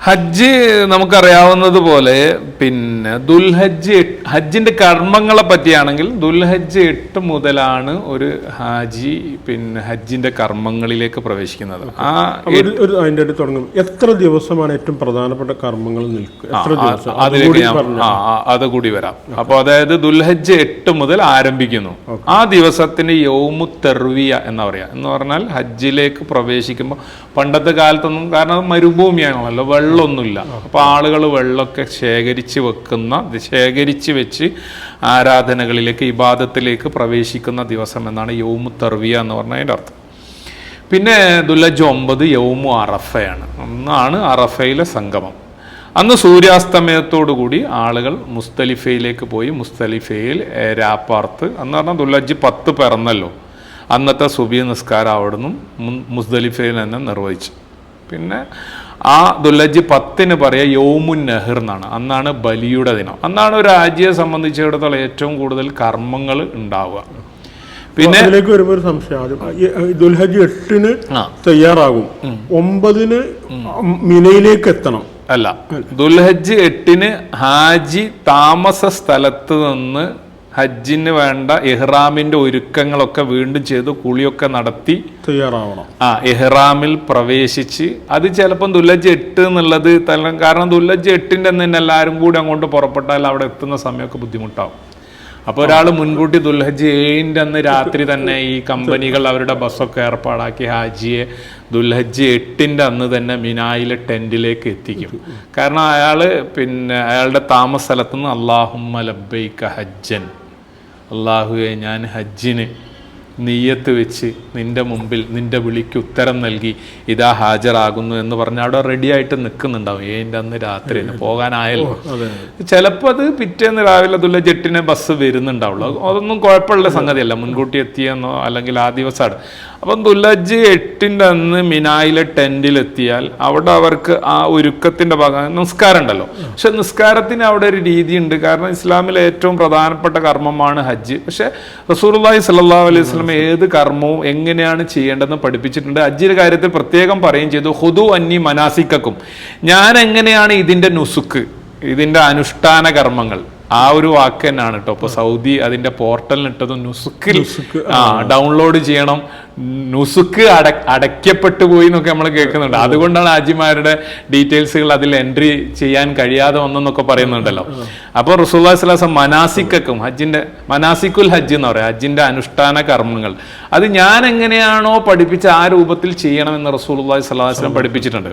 ഹജ്ജ് നമുക്കറിയാവുന്നതുപോലെ പിന്നെ ഹജ്ജിന്റെ കർമ്മങ്ങളെ പറ്റിയാണെങ്കിൽ ദുൽഹജ്ജ് 8 മുതലാണ് ഒരു ഹാജി പിന്നെ ഹജ്ജിന്റെ കർമ്മങ്ങളിലേക്ക് പ്രവേശിക്കുന്നത്. അതിന്റെ അടുത്ത് തുടങ്ങും. എത്ര ദിവസമാണ് ഏറ്റവും പ്രധാനപ്പെട്ട കർമ്മങ്ങൾ നിൽക്കുക? അതിലേക്ക് അത് കൂടി വരാം. അപ്പൊ അതായത് ദുൽഹജ്ജ് 8 മുതൽ ആരംഭിക്കുന്നു. ആ ദിവസത്തിന് യൗമു തർവിയ എന്ന് പറയാം. എന്ന് പറഞ്ഞാൽ ഹജ്ജിലേക്ക് പ്രവേശിക്കുമ്പോൾ പണ്ടത്തെ കാലത്തൊന്നും, കാരണം മരുഭൂമിയാണല്ലോ, വെള്ളമൊന്നുമില്ല. അപ്പോൾ ആളുകൾ വെള്ളമൊക്കെ ശേഖരിച്ച് വെച്ച് ആരാധനകളിലേക്ക്, ഇബാദത്തിലേക്ക് പ്രവേശിക്കുന്ന ദിവസം എന്നാണ് യൗമു തർവിയ എന്ന് പറഞ്ഞതിൻ്റെ അർത്ഥം. പിന്നെ ദുൽഹജ്ജ് 9 യൗമു അറഫയാണ്. ഒന്നാണ് അറഫയിലെ സംഗമം. അന്ന് സൂര്യാസ്തമയത്തോടുകൂടി ആളുകൾ മുസ്തലിഫയിലേക്ക് പോയി മുസ്തലിഫയിൽ രാപ്പാർത്ത്, എന്ന് പറഞ്ഞാൽ ദുൽഹജ്ജ് 10 പിറന്നല്ലോ, അന്നത്തെ സുബഹി നിസ്കാരം അവിടുന്ന് മുസ്ദലിഫയിൽ തന്നെ നിർവഹിച്ചു. പിന്നെ ആ ദുൽഹജ്ജ് 10 പറയുക യൗമുൻ നഹർ എന്നാണ്. അന്നാണ് ബലിയുടെ ദിനം. അന്നാണ് ഒരു ഹാജിയെ സംബന്ധിച്ചിടത്തോളം ഏറ്റവും കൂടുതൽ കർമ്മങ്ങൾ ഉണ്ടാവുക. പിന്നെ അതിലേക്ക് വരുമ്പോൾ ഒരു സംശയം, ആദ്യം ദുൽഹജ്ജ് 8 തയ്യാറാകും, 9 മിനയിലേക്ക് എത്തണം. അല്ല, ദുൽഹജ്ജ് 8 ഹാജി താമസ സ്ഥലത്ത് നിന്ന് ഹജ്ജിന് വേണ്ട ഇഹ്റാമിന്റെ ഒരുക്കങ്ങളൊക്കെ വീണ്ടും ചെയ്ത് കുളിയൊക്കെ നടത്തി തയ്യാറാവണം. ഇഹ്റാമിൽ പ്രവേശിച്ച്, അത് ചിലപ്പം ദുൽഹജ്ജ് 8 എന്നുള്ളത് കാരണം ദുൽഹജ്ജ് 8 തന്നെ എല്ലാവരും കൂടി അങ്ങോട്ട് പുറപ്പെട്ടാൽ അവിടെ എത്തുന്ന സമയമൊക്കെ ബുദ്ധിമുട്ടാവും. അപ്പോൾ ഒരാൾ മുൻകൂട്ടി ദുൽഹജ്ജ് 7 അന്ന് രാത്രി തന്നെ ഈ കമ്പനികൾ അവരുടെ ബസ്സൊക്കെ ഏർപ്പാടാക്കി ഹാജിയെ ദുൽഹജ്ജ് 8 അന്ന് തന്നെ മിനായിലെ ടെന്റിലേക്ക് എത്തിക്കും. കാരണം അയാൾ പിന്നെ അയാളുടെ താമസ സ്ഥലത്തുനിന്ന് അല്ലാഹുമ്മ ലബ്ബൈക ഹജ്ജൻ, അള്ളാഹുവെ ഞാൻ ഹജ്ജിന് നിയ്യത്ത് വെച്ച് നിന്റെ മുമ്പിൽ നിന്റെ വിളിക്ക് ഉത്തരം നൽകി ഇതാ ഹാജരാകുന്നു എന്ന് പറഞ്ഞ് അവിടെ റെഡി ആയിട്ട് നിൽക്കുന്നുണ്ടാവും. 7 അന്ന് രാത്രി തന്നെ പോകാനായല്ലോ. ചിലപ്പോൾ അത് പിറ്റേന്ന് രാവിലെ ദുൽഹജ്ജ് 8 ബസ് വരുന്നുണ്ടാവുള്ളൂ. അതൊന്നും കുഴപ്പമുള്ള സംഗതിയല്ല, മുൻകൂട്ടി എത്തിയെന്നോ അല്ലെങ്കിൽ ആ ദിവസമാണ്. അപ്പം ദുൽഹജ്ജ് 8 അന്ന് മിനായിലെ ടെന്റിലെത്തിയാൽ അവിടെ അവർക്ക് ആ ഒരുക്കത്തിന്റെ ഭാഗം നിസ്കാരം ഉണ്ടല്ലോ. പക്ഷെ നിസ്കാരത്തിന് അവിടെ ഒരു രീതിയുണ്ട്. കാരണം ഇസ്ലാമിലെ ഏറ്റവും പ്രധാനപ്പെട്ട കർമ്മമാണ് ഹജ്ജ്. പക്ഷെ റസൂലുള്ളാഹി സ്വല്ലല്ലാഹു അലൈഹി വസല്ലം ഏത് കർമ്മവും എങ്ങനെയാണ് ചെയ്യേണ്ടതെന്ന് പഠിപ്പിച്ചിട്ടുണ്ട്. ഹജ്ജിന്റെ കാര്യത്തിൽ പ്രത്യേകം പറയുകയും ചെയ്തു, ഖുദൂ അന്നി മനാസിക്കക്കും, ഞാൻ എങ്ങനെയാണ് ഇതിന്റെ നുസുക്ക്, ഇതിന്റെ അനുഷ്ഠാന കർമ്മങ്ങൾ, ആ ഒരു വാക്ക് തന്നെയാണ് കേട്ടോ. ഇപ്പൊ സൗദി അതിന്റെ പോർട്ടലിനിട്ടത് നുസുക്ക് ഡൗൺലോഡ് ചെയ്യണം, നുസുക്ക് അടയ്ക്കപ്പെട്ടു പോയി എന്നൊക്കെ നമ്മൾ കേൾക്കുന്നുണ്ട്. അതുകൊണ്ടാണ് ഹാജിമാരുടെ ഡീറ്റെയിൽസുകൾ അതിൽ എൻട്രി ചെയ്യാൻ കഴിയാതെ വന്നെന്നൊക്കെ പറയുന്നുണ്ടല്ലോ. അപ്പോൾ റസൂലുള്ളാഹി സ്വല്ലല്ലാഹു അലൈഹി വസല്ലം മനാസിക്കക്കും, ഹജ്ജിന്റെ മനാസിക്കുൽ ഹജ്ജ് എന്ന് പറയാം, ഹജ്ജിന്റെ അനുഷ്ഠാന കർമ്മങ്ങൾ, അത് ഞാൻ എങ്ങനെയാണോ പഠിപ്പിച്ച ആ രൂപത്തിൽ ചെയ്യണമെന്ന് റസൂലുള്ളാഹി സ്വല്ലല്ലാഹു അലൈഹി വസല്ലം പഠിപ്പിച്ചിട്ടുണ്ട്.